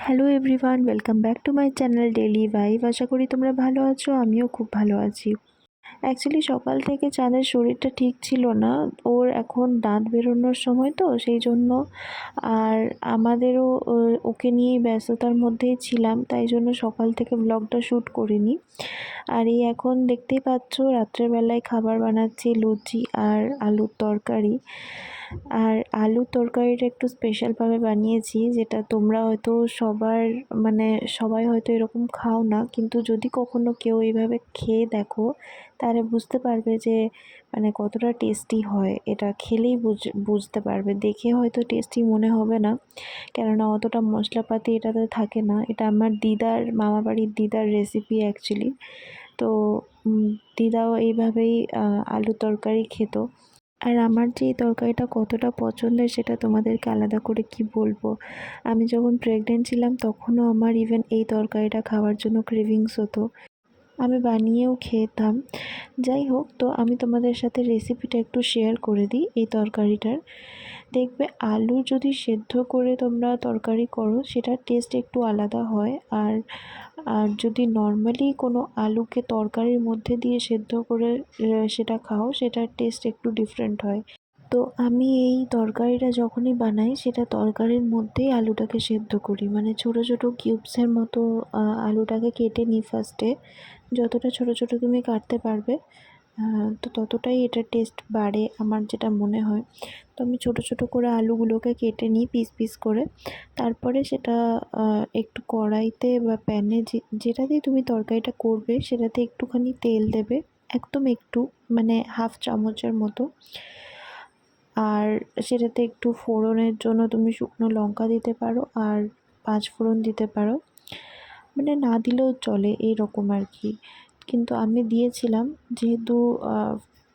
Hello everyone, welcome back to my channel Daily Vibe. আশা করি তোমরা ভালো আছো, আমিও খুব ভালো আছি। অ্যাকচুয়ালি সকাল থেকে চাঁদের শরীরটা ঠিক ছিল না। ওর এখন দাঁত বেরোনোর সময় তো সেই জন্য, আর আমাদেরও ওকে নিয়েই ব্যস্ততার মধ্যেই ছিলাম, তাই জন্য সকাল থেকে ব্লগটা শ্যুট করিনি। আর এই এখন দেখতেই পাচ্ছ রাত্রেবেলায় খাবার বানাচ্ছি, লুচি আর আলুর তরকারি। আর আলুর তরকারিটা একটু স্পেশালভাবে বানিয়েছি, যেটা তোমরা হয়তো সবাই হয়তো এরকম খাও না, কিন্তু যদি কখনো কেউ এইভাবে খেয়ে দেখো তাহলে বুঝতে পারবে যে কতটা টেস্টি হয়। এটা খেলেই বুঝতে পারবে, দেখে হয়তো টেস্টি মনে হবে না, কেননা অতটা মশলাপাতি এটাতে থাকে না। এটা আমার মামাবাড়ির দিদার রেসিপি অ্যাকচুয়ালি। তো দিদাও এইভাবেই আলুর তরকারি খেত। আর আমার যে এই তরকারিটা কতটা পছন্দের সেটা তোমাদেরকে আলাদা করে কি বলবো। আমি যখন প্রেগনেন্ট ছিলাম তখনও আমার ইভেন এই তরকারিটা খাওয়ার জন্য ক্রেভিংস হতো, আমি বানিয়েও খেতাম। যাই হোক, তো আমি তোমাদের সাথে রেসিপিটা একটু শেয়ার করে দিই এই তরকারিটার। দেখবে আলু যদি সেদ্ধ করে তোমরা তরকারি করো সেটার টেস্ট একটু আলাদা হয়, আর যদি নর্মালি কোনো আলুকে তরকারির মধ্যে দিয়ে সেদ্ধ করে সেটা খাও, সেটার টেস্ট একটু ডিফারেন্ট হয়। তো আমি এই তরকারিটা যখনই বানাই সেটা তরকারির মধ্যেই আলুটাকে সেদ্ধ করি, ছোটো ছোটো কিউবসের মতো আলুটাকে কেটে নিই ফার্স্টে। যতটা ছোটো ছোটো তুমি কাটতে পারবে তো ততটাই এটার টেস্ট বাড়ে আমার যেটা মনে হয়। তো আমি ছোটো ছোটো করে আলুগুলোকে কেটে নিই পিস পিস করে। তারপরে সেটা একটু কড়াইতে বা প্যানে যেটাতেই তুমি তরকারিটা করবে সেটাতে একটুখানি তেল দেবে, একদম একটু, হাফ চামচের মতো। আর সেটাতে একটু ফোড়নের জন্য তুমি শুকনো লঙ্কা দিতে পারো আর 5 ফোড়ন দিতে পারো, না দিলেও চলে এইরকম আর কি। কিন্তু আমি দিয়েছিলাম যেহেতু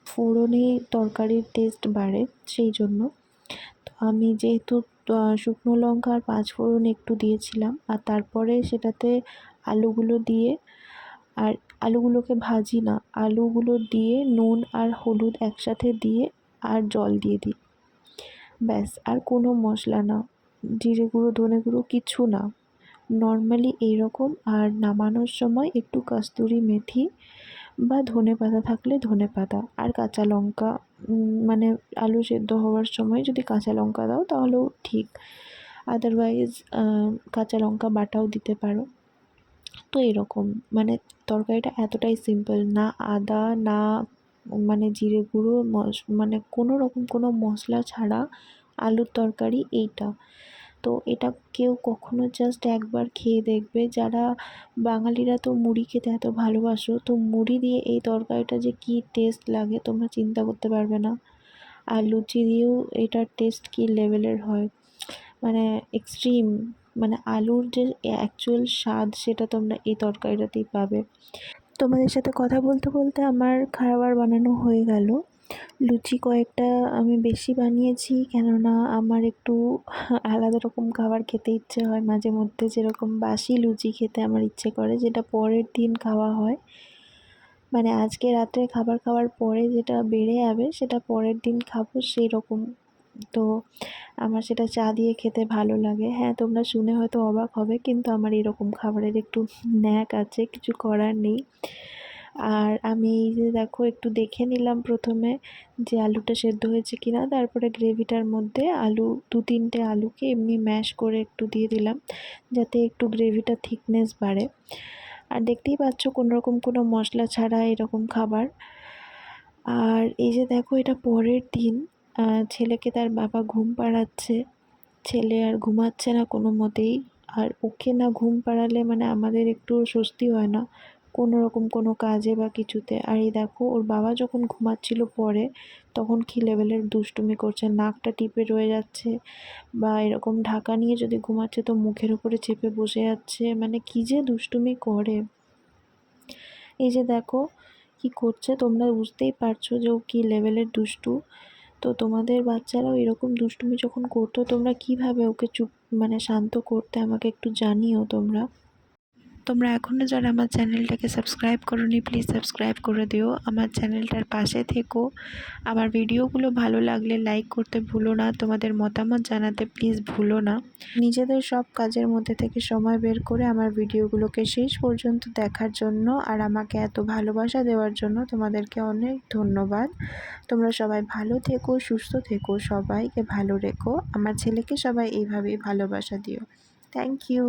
ফোড়নে তরকারির টেস্ট বাড়ে সেই জন্য। তো আমি যেহেতু শুকনো লঙ্কা আর 5 ফোড়ন একটু দিয়েছিলাম, আর তারপরে সেটাতে আলুগুলো দিয়ে, আর আলুগুলোকে ভাজি না, আলুগুলো দিয়ে নুন আর হলুদ একসাথে দিয়ে আর জল দিয়ে দিই, ব্যাস। আর কোনো মশলা না, জিরে গুঁড়ো ধনে গুঁড়ো কিছু না, নর্মালি এইরকম। আর নামানোর সময় একটু কাস্তুরি মেথি বা ধনেপাতা থাকলে ধনেপাতা আর কাঁচা লঙ্কা, আলু সেদ্ধ হওয়ার সময় যদি কাঁচা লঙ্কা দাও তাহলেও ঠিক, আদারওয়াইজ কাঁচা লঙ্কা বাটাও দিতে পারো। তো এরকম, তরকারিটা এতটাই সিম্পল, না আদা না জিরে গুঁড়ো, কোনো রকম কোনো মশলা ছাড়া আলুর তরকারি এইটা। তো এটা কেউ কখনো জাস্ট একবার খেয়ে দেখবে। যারা বাঙালিরা তো মুড়ি খেতে এত ভালোবাসো, তো মুড়ি দিয়ে এই তরকারিটা যে কী টেস্ট লাগে তোমরা চিন্তা করতে পারবে না। আর লুচি দিয়েও এটার টেস্ট কী লেভেলের হয়, এক্সট্রিম, আলুর যে অ্যাকচুয়াল স্বাদ সেটা তোমরা এই তরকারিটাতেই পাবে। তোমাদের সাথে কথা বলতে বলতে আমার খাবার বানানো হয়ে গেল। লুচি কয়েকটা আমি বেশি বানিয়েছি, কেননা আমার একটু আলাদা রকম খাবার খেতে ইচ্ছে হয় মাঝে মধ্যে, যেরকম বাসি লুচি খেতে আমার ইচ্ছে করে, যেটা পরের দিন খাওয়া হয়। আজকে রাত্রে খাবার খাওয়ার পরে যেটা বেড়ে যাবে সেটা পরের দিন খাবো সেই রকম। তো আমার সেটা চা দিয়ে খেতে ভালো লাগে। হ্যাঁ, তোমরা শুনে হয়তো অবাক হবে, কিন্তু আমার এরকম খাবারের একটু ন্যাক আছে, কিছু করার নেই। আর আমি এই যে দেখো একটু দেখে নিলাম প্রথমে যে আলুটা সেদ্ধ হয়েছে কিনা, তারপরে গ্রেভিটার মধ্যে আলু 2-3টে আলুকে এমনি ম্যাশ করে একটু দিয়ে দিলাম, যাতে একটু গ্রেভিটা থিকনেস বাড়ে। আর দেখতেই পাচ্ছ কোনোরকম কোনো মশলা ছাড়া এরকম খাবার। আর এই যে দেখো এটা পরের দিন, ছেলেকে তার বাবা ঘুম পাড়াচ্ছে, ছেলে আর ঘুমাচ্ছে না কোনো মতেই। আর ওকে না ঘুম পাড়ালে আমাদের একটু স্বস্তি হয় না কোনো রকম কোনো কাজে বা কিছুতে। আর এই দেখো ওর বাবা যখন ঘুমাচ্ছিল পরে, তখন কী লেভেলের দুষ্টুমি করছে, নাকটা টিপে রয়ে যাচ্ছে, বা এরকম ঢাকা নিয়ে যদি ঘুমাচ্ছে তো মুখের উপরে চেপে বসে যাচ্ছে, কী যে দুষ্টুমি করে। এই যে দেখো কি করছে, তোমরা বুঝতেই পারছো যে ও কী লেভেলের দুষ্টু। তো তোমাদের বাচ্চারাও এরকম দুষ্টুমি যখন করতো তোমরা কিভাবে ওকে চুপ শান্ত করতে আমাকে একটু জানিও তোমরা। তোমরা এখনও যারা আমার চ্যানেলটাকে সাবস্ক্রাইব করোনি প্লিজ সাবস্ক্রাইব করে দিও, আমার চ্যানেলটার পাশে থেকো। আমার ভিডিওগুলো ভালো লাগলে লাইক করতে ভুলো না, তোমাদের মতামত জানাতে প্লিজ ভুলো না। নিজেদের সব কাজের মধ্যে থেকে সময় বের করে আমার ভিডিওগুলোকে শেষ পর্যন্ত দেখার জন্য আর আমাকে এত ভালোবাসা দেওয়ার জন্য তোমাদেরকে অনেক ধন্যবাদ। তোমরা সবাই ভালো থেকো, সুস্থ থেকো, সবাইকে ভালো রেখো। আমার ছেলেকে সবাই এইভাবেই ভালোবাসা দিও। Thank you.